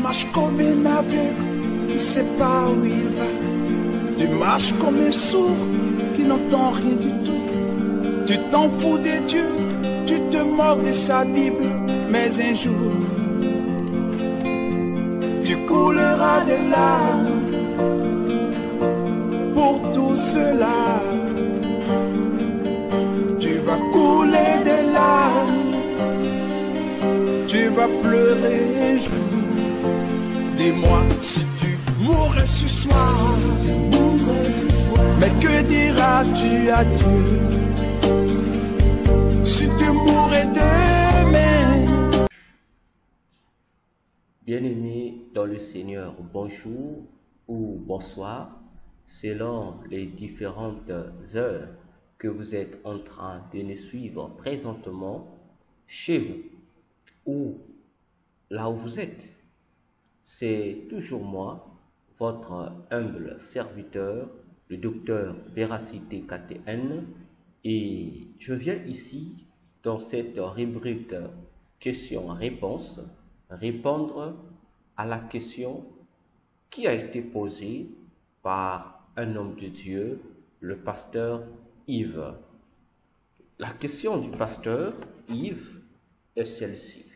marches comme un aveugle qui ne sait pas où il va. Tu marches comme un sourd qui n'entend rien du tout. Tu t'en fous de Dieu, tu te moques de sa Bible. Mais un jour, tu couleras des larmes pour tout cela. Tu vas couler des larmes, tu vas pleurer un jour. Dis-moi si tu mourrais ce soir, mais que diras-tu à Dieu si tu mourrais demain? Bien-aimés dans le Seigneur, bonjour ou bonsoir, selon les différentes heures que vous êtes en train de nous suivre présentement chez vous ou là où vous êtes. C'est toujours moi, votre humble serviteur, le docteur Véracité KTN, et je viens ici dans cette rubrique questions-réponses répondre à la question qui a été posée par un homme de Dieu, le pasteur Yves. La question du pasteur Yves est celle-ci.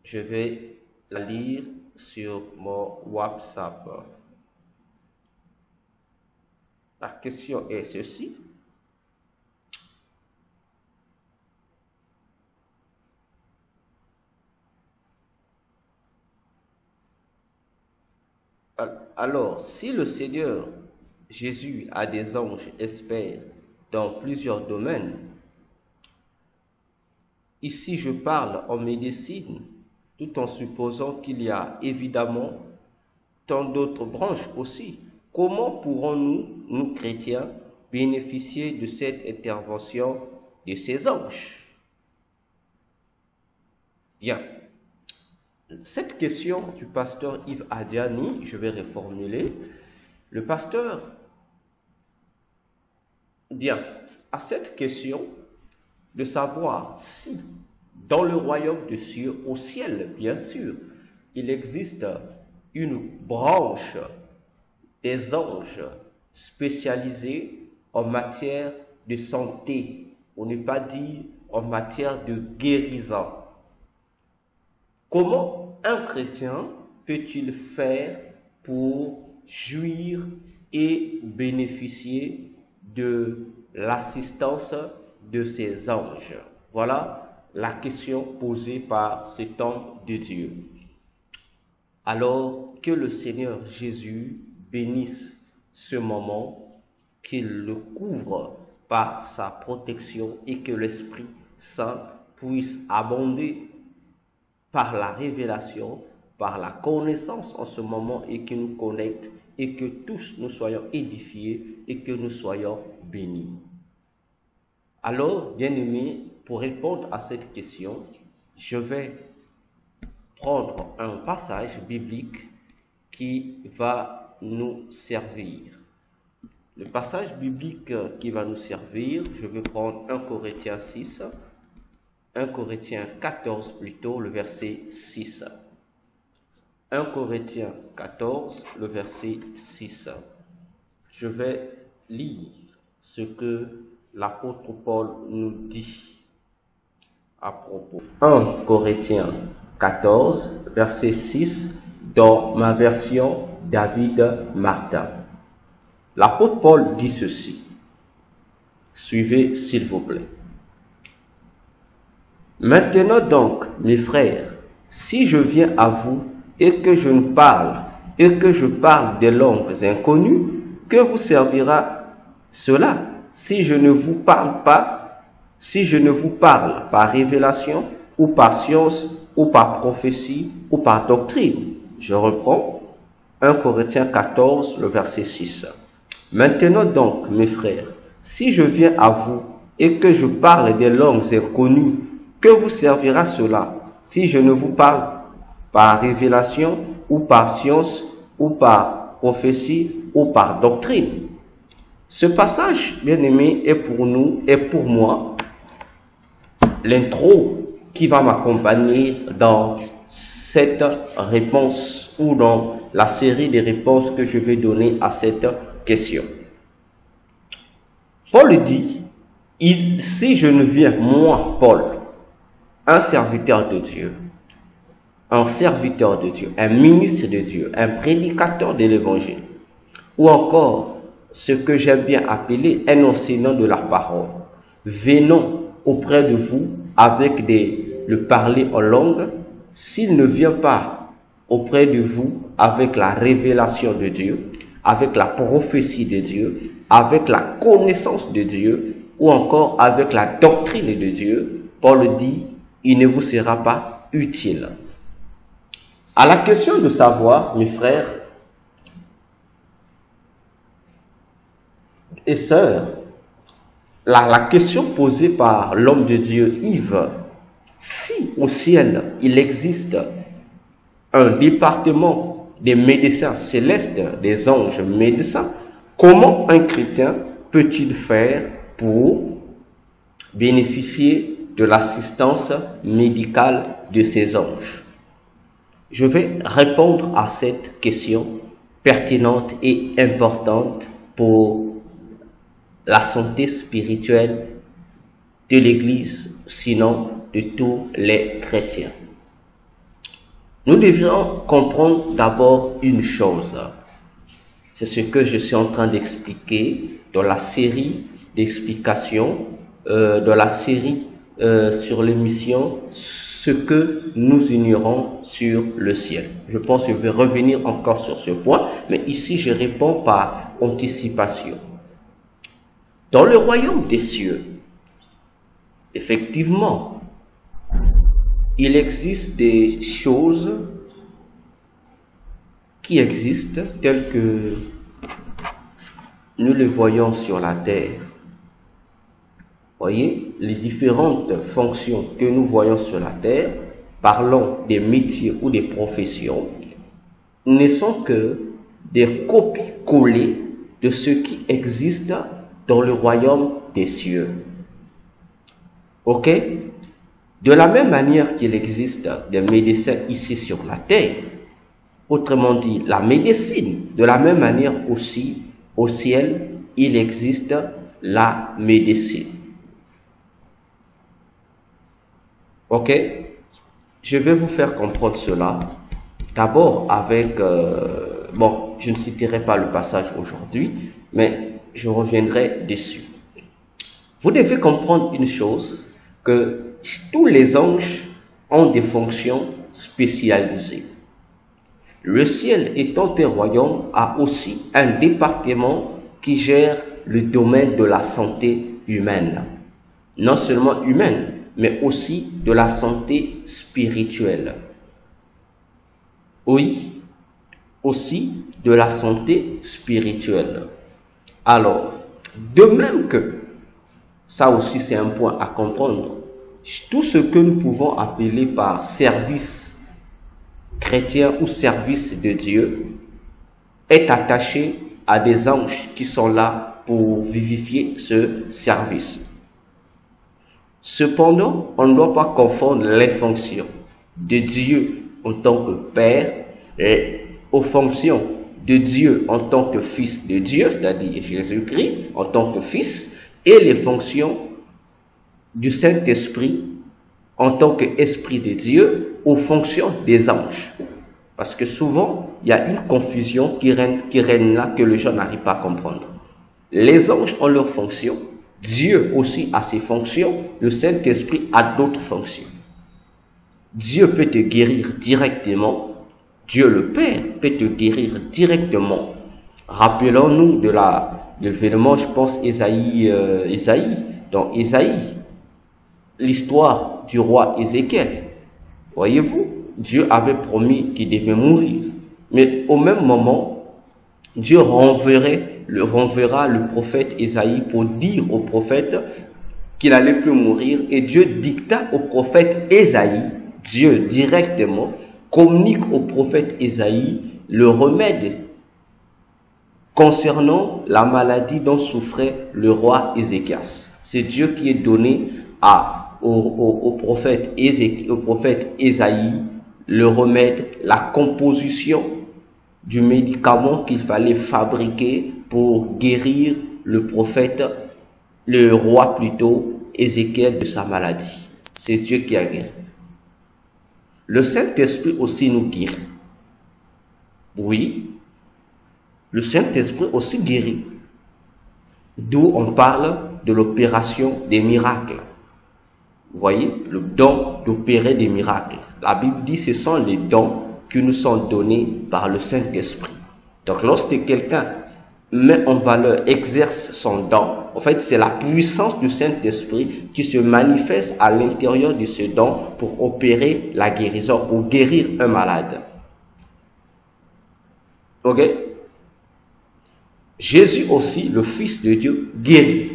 Je vais la lire sur mon WhatsApp. La question est ceci. Alors, si le Seigneur Jésus a des anges experts dans plusieurs domaines, ici je parle en médecine, tout en supposant qu'il y a évidemment tant d'autres branches aussi. Comment pourrons-nous, nous chrétiens, bénéficier de cette intervention de ces anges? Bien. Cette question du pasteur Yves Adiani, je vais reformuler. Le pasteur, bien, à cette question de savoir si dans le royaume des cieux, au ciel bien sûr, il existe une branche des anges spécialisés en matière de santé, pour ne pas dire en matière de guérison. Comment un chrétien peut-il faire pour jouir et bénéficier de l'assistance de ces anges? Voilà la question posée par cet homme de Dieu. Alors que le Seigneur Jésus bénisse ce moment, qu'il le couvre par sa protection et que l'Esprit Saint puisse abonder par la révélation, par la connaissance en ce moment et qui nous connecte et que tous nous soyons édifiés et que nous soyons bénis. Alors, bien-aimés, pour répondre à cette question, je vais prendre un passage biblique qui va nous servir. Le passage biblique qui va nous servir, je vais prendre 1 Corinthiens 6, 1 Corinthiens 14 plutôt, le verset 6. 1 Corinthiens 14, le verset 6. Je vais lire ce que l'apôtre Paul nous dit à propos. 1 Corinthiens 14, verset 6, dans ma version David Martin. L'apôtre Paul dit ceci. Suivez s'il vous plaît. Maintenant donc, mes frères, si je viens à vous et que je parle des langues inconnues, que vous servira cela si je ne vous parle pas, si je ne vous parle par révélation ou par science ou par prophétie ou par doctrine? Je reprends 1 Corinthiens 14, le verset 6. Maintenant donc, mes frères, si je viens à vous et que je parle des langues inconnues, que vous servira cela si je ne vous parle par révélation ou par science ou par prophétie ou par doctrine? Ce passage, bien-aimé, est pour nous et pour moi l'intro qui va m'accompagner dans cette réponse ou dans la série des réponses que je vais donner à cette question. Paul dit, si je ne viens, moi, Paul, un serviteur de Dieu, un ministre de Dieu, un prédicateur de l'évangile, ou encore ce que j'aime bien appeler un enseignant de la parole, venons auprès de vous avec le parler en langue, s'il ne vient pas auprès de vous avec la révélation de Dieu, avec la prophétie de Dieu, avec la connaissance de Dieu, ou encore avec la doctrine de Dieu, Paul dit, il ne vous sera pas utile. À la question de savoir, mes frères et sœurs, la question posée par l'homme de Dieu, Yves, si au ciel il existe un département des médecins célestes, des anges médecins, comment un chrétien peut-il faire pour bénéficier de l'assistance médicale de ces anges? Je vais répondre à cette question pertinente et importante pour la santé spirituelle de l'Église, sinon de tous les chrétiens. Nous devrions comprendre d'abord une chose. C'est ce que je suis en train d'expliquer dans la série d'explications, dans la série sur l'émission « Ce que nous ignorons sur le ciel ». Je pense que je vais revenir encore sur ce point, mais ici je réponds par anticipation. Dans le royaume des cieux, effectivement, il existe des choses qui existent telles que nous les voyons sur la terre. Voyez, les différentes fonctions que nous voyons sur la terre, parlons des métiers ou des professions, ne sont que des copies-collées de ce qui existe dans le royaume des cieux. Ok? De la même manière qu'il existe des médecins ici sur la terre, autrement dit, la médecine, de la même manière aussi, au ciel, il existe la médecine. Ok? Je vais vous faire comprendre cela. D'abord avec, bon, je ne citerai pas le passage aujourd'hui, mais je reviendrai dessus. Vous devez comprendre une chose, que tous les anges ont des fonctions spécialisées. Le ciel étant un royaume a aussi un département qui gère le domaine de la santé humaine. Non seulement humaine, mais aussi de la santé spirituelle. Oui, aussi de la santé spirituelle. Alors, de même que, ça aussi c'est un point à comprendre, tout ce que nous pouvons appeler par service chrétien ou service de Dieu est attaché à des anges qui sont là pour vivifier ce service. Cependant, on ne doit pas confondre les fonctions de Dieu en tant que Père et aux fonctions de Dieu en tant que Fils de Dieu, c'est-à-dire Jésus-Christ en tant que Fils, et les fonctions du Saint-Esprit en tant qu'Esprit de Dieu aux fonctions des anges. Parce que souvent, il y a une confusion qui règne là que les gens n'arrivent pas à comprendre. Les anges ont leurs fonctions, Dieu aussi a ses fonctions, le Saint-Esprit a d'autres fonctions. Dieu peut te guérir directement, Dieu le Père peut te guérir directement. Rappelons-nous de l'événement, je pense, dans Ésaïe, l'histoire du roi Ézéchiel. Voyez-vous, Dieu avait promis qu'il devait mourir. Mais au même moment, Dieu renverra le prophète Ésaïe pour dire au prophète qu'il allait plus mourir. Et Dieu dicta au prophète Ésaïe, Dieu directement, communique au prophète Ésaïe le remède concernant la maladie dont souffrait le roi Ézéchias. C'est Dieu qui est donné au prophète Ésaïe le remède, la composition du médicament qu'il fallait fabriquer pour guérir le prophète, le roi plutôt, Ézéchiel de sa maladie. C'est Dieu qui a guéri. Le Saint-Esprit aussi nous guérit. Oui, le Saint-Esprit aussi guérit. D'où on parle de l'opération des miracles. Vous voyez, le don d'opérer des miracles. La Bible dit que ce sont les dons qui nous sont donnés par le Saint-Esprit. Donc lorsque quelqu'un met en valeur, exerce son don, en fait c'est la puissance du Saint-Esprit qui se manifeste à l'intérieur de ce don pour opérer la guérison, pour guérir un malade. Ok? Jésus aussi, le Fils de Dieu, guérit.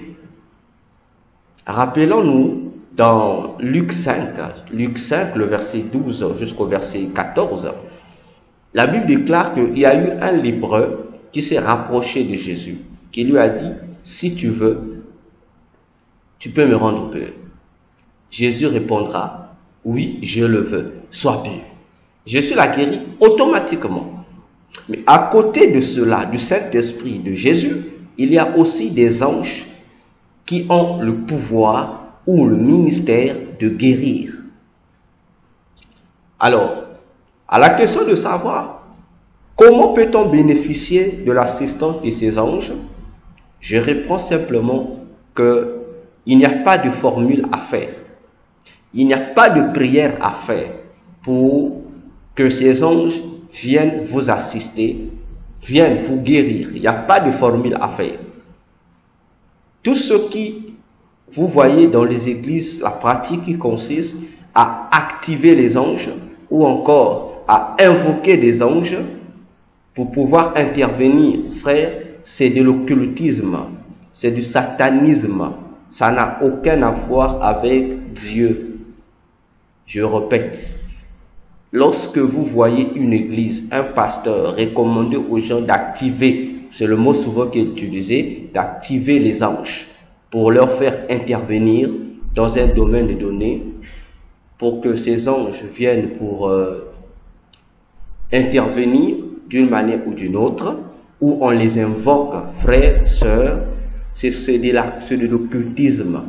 Rappelons-nous dans Luc 5, le verset 12 jusqu'au verset 14, la Bible déclare qu'il y a eu un lépreux qui s'est rapproché de Jésus, qui lui a dit, si tu veux, tu peux me rendre pur. Jésus répondra, oui, je le veux, sois pur. Jésus l'a guéri automatiquement. Mais à côté de cela, du Saint-Esprit de Jésus, il y a aussi des anges qui ont le pouvoir ou le ministère de guérir. Alors, à la question de savoir comment peut-on bénéficier de l'assistance de ces anges, je réponds simplement qu'il n'y a pas de formule à faire. Il n'y a pas de prière à faire pour que ces anges viennent vous assister, viennent vous guérir. Il n'y a pas de formule à faire. Tout ce qui vous voyez dans les églises, la pratique qui consiste à activer les anges ou encore à invoquer des anges pour pouvoir intervenir, frère, c'est de l'occultisme, c'est du satanisme. Ça n'a aucun à voir avec Dieu. Je répète, lorsque vous voyez une église, un pasteur recommander aux gens d'activer, c'est le mot souvent qui est utilisé, d'activer les anges, pour leur faire intervenir dans un domaine donné, pour que ces anges viennent pour intervenir d'une manière ou d'une autre, où on les invoque, frères, sœurs, c'est de l'occultisme.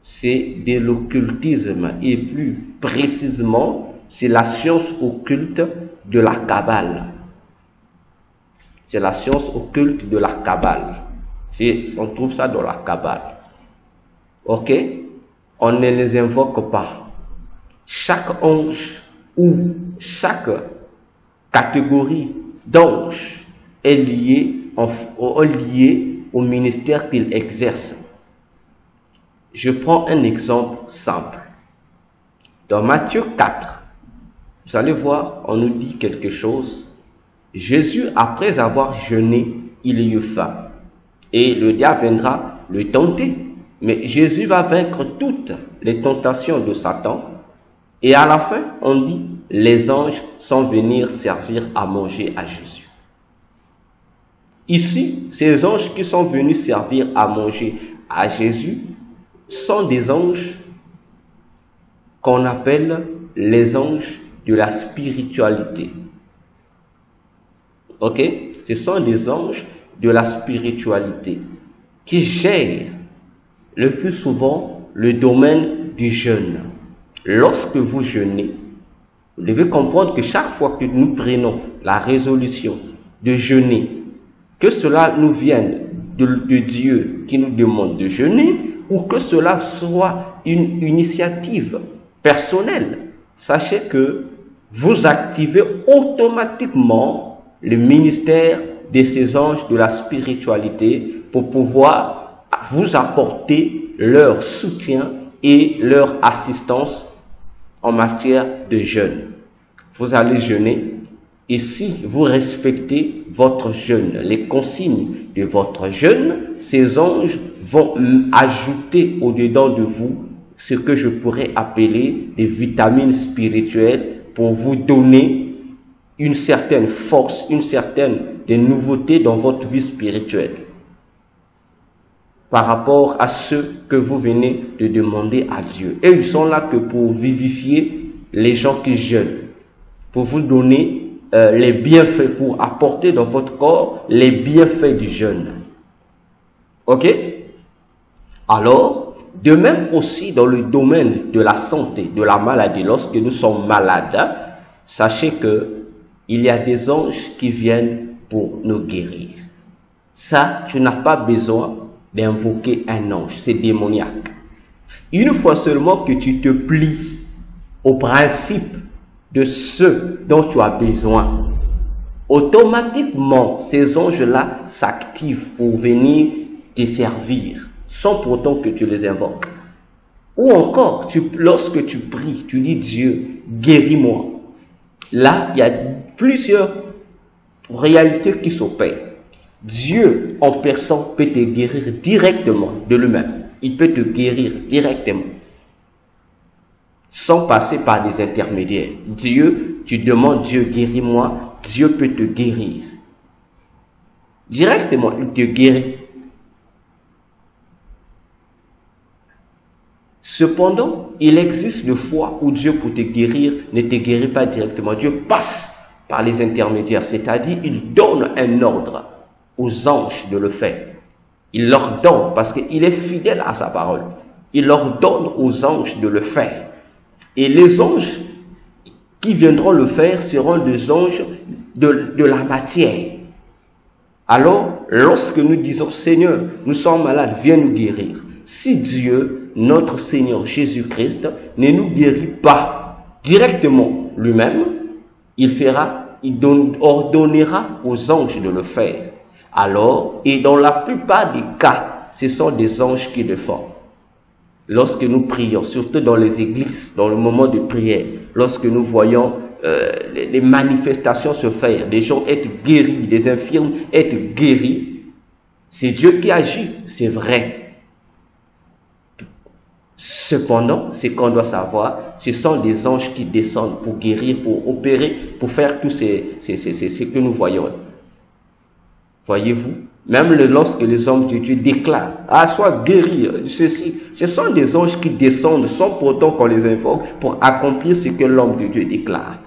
C'est de l'occultisme, et plus précisément, c'est la science occulte de la Kabbale. C'est la science occulte de la Kabbale. On trouve ça dans la Kabbale. Ok? On ne les invoque pas. Chaque ange ou chaque catégorie d'ange est liée au ministère qu'il exerce. Je prends un exemple simple. Dans Matthieu 4, vous allez voir, on nous dit quelque chose. Jésus, après avoir jeûné, il eut faim. Et le diable viendra le tenter. Mais Jésus va vaincre toutes les tentations de Satan. Et à la fin, on dit, les anges sont venus servir à manger à Jésus. Ici, ces anges qui sont venus servir à manger à Jésus sont des anges qu'on appelle les anges de la spiritualité. Ok? Ce sont des anges de la spiritualité qui gèrent le plus souvent le domaine du jeûne. Lorsque vous jeûnez, vous devez comprendre que chaque fois que nous prenons la résolution de jeûner, que cela nous vienne de Dieu qui nous demande de jeûner, ou que cela soit une initiative personnelle, sachez que vous activez automatiquement le ministère de ces anges de la spiritualité pour pouvoir vous apporter leur soutien et leur assistance en matière de jeûne. Vous allez jeûner et si vous respectez votre jeûne, les consignes de votre jeûne, ces anges vont ajouter au-dedans de vous ce que je pourrais appeler des vitamines spirituelles pour vous donner une certaine force, une certaine des nouveautés dans votre vie spirituelle par rapport à ce que vous venez de demander à Dieu. Et ils sont là que pour vivifier les gens qui jeûnent, pour vous donner les bienfaits, pour apporter dans votre corps les bienfaits du jeûne. Ok? Alors, de même aussi dans le domaine de la santé, de la maladie, lorsque nous sommes malades, sachez que il y a des anges qui viennent pour nous guérir. Ça, tu n'as pas besoin d'invoquer un ange, c'est démoniaque. Une fois seulement que tu te plies au principe de ce dont tu as besoin, automatiquement, ces anges-là s'activent pour venir te servir, sans pourtant que tu les invoques. Ou encore, lorsque tu pries, tu dis Dieu, guéris-moi. Là, il y a plusieurs réalités qui s'opèrent. Dieu en personne peut te guérir directement de lui-même. Il peut te guérir directement, sans passer par des intermédiaires. Dieu, tu demandes Dieu, guéris-moi, Dieu peut te guérir. Directement, il te guérit. Cependant, il existe des fois où Dieu, pour te guérir, ne te guérit pas directement. Dieu passe par les intermédiaires, c'est-à-dire il donne un ordre aux anges de le faire. Il leur donne, parce qu'il est fidèle à sa parole, il leur donne aux anges de le faire. Et les anges qui viendront le faire seront des anges de la matière. Alors, lorsque nous disons, Seigneur, nous sommes malades, viens nous guérir. Si Dieu, notre Seigneur Jésus-Christ, ne nous guérit pas directement lui-même, il ordonnera aux anges de le faire. Alors, et dans la plupart des cas, ce sont des anges qui le font. Lorsque nous prions, surtout dans les églises, dans le moment de prière, lorsque nous voyons les manifestations se faire, des gens être guéris, des infirmes être guéris, c'est Dieu qui agit, c'est vrai. Cependant, ce qu'on doit savoir, ce sont des anges qui descendent pour guérir, pour opérer, pour faire tout ce que nous voyons. Voyez-vous, même lorsque les hommes de Dieu déclarent, sois guéri, ceci, ce sont des anges qui descendent sans pourtant qu'on les invoque pour accomplir ce que l'homme de Dieu déclare.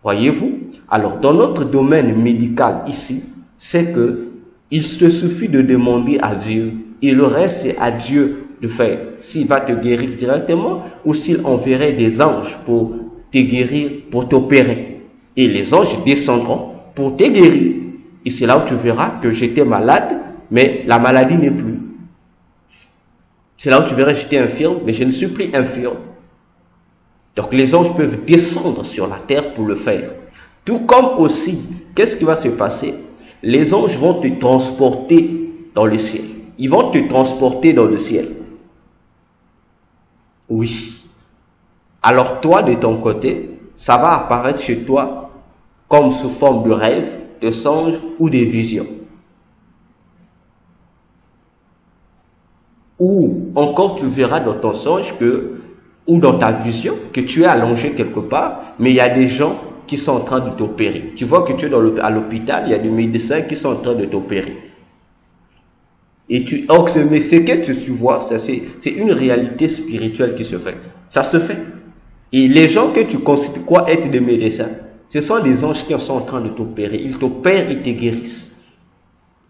Voyez-vous, alors dans notre domaine médical ici, c'est que il se suffit de demander à Dieu, et le reste c'est à Dieu de faire. S'il va te guérir directement ou s'il enverrait des anges pour te guérir, pour t'opérer. Et les anges descendront pour te guérir. Et c'est là où tu verras que j'étais malade, mais la maladie n'est plus. C'est là où tu verras que j'étais infirme, mais je ne suis plus infirme. Donc les anges peuvent descendre sur la terre pour le faire. Tout comme aussi, qu'est-ce qui va se passer? Les anges vont te transporter dans le ciel. Ils vont te transporter dans le ciel. Oui. Alors toi, de ton côté, ça va apparaître chez toi comme sous forme de rêve, de songe ou de vision. Ou encore tu verras dans ton songe ou dans ta vision que tu es allongé quelque part, mais il y a des gens qui sont en train de t'opérer. Tu vois que tu es à l'hôpital, il y a des médecins qui sont en train de t'opérer. Mais ce que tu vois, c'est une réalité spirituelle qui se fait. Ça se fait. Et les gens que tu considères quoi être des médecins, ce sont des anges qui sont en train de t'opérer. Ils t'opèrent, ils te guérissent.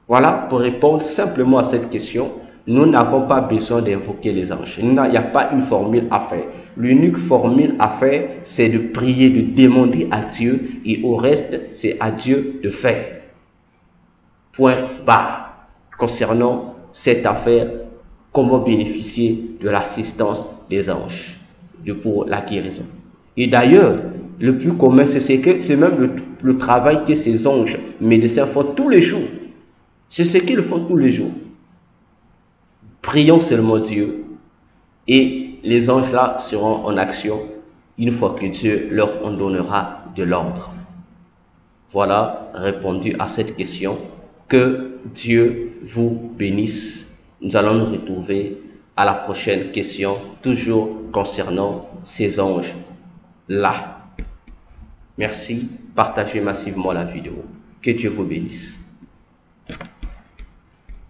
Voilà, pour répondre simplement à cette question, nous n'avons pas besoin d'invoquer les anges. Il n'y a pas une formule à faire. L'unique formule à faire, c'est de prier, de demander à Dieu, et au reste, c'est à Dieu de faire. Point barre. Concernant cette affaire, comment bénéficier de l'assistance des anges pour la guérison. Et d'ailleurs, le plus commun, c'est même le travail que ces anges médecins font tous les jours. C'est ce qu'ils font tous les jours. Prions seulement Dieu et les anges là seront en action une fois que Dieu leur en donnera de l'ordre. Voilà, répondu à cette question. Que Dieu vous bénisse. Nous allons nous retrouver à la prochaine question, toujours concernant ces anges-là. Merci, partagez massivement la vidéo. Que Dieu vous bénisse.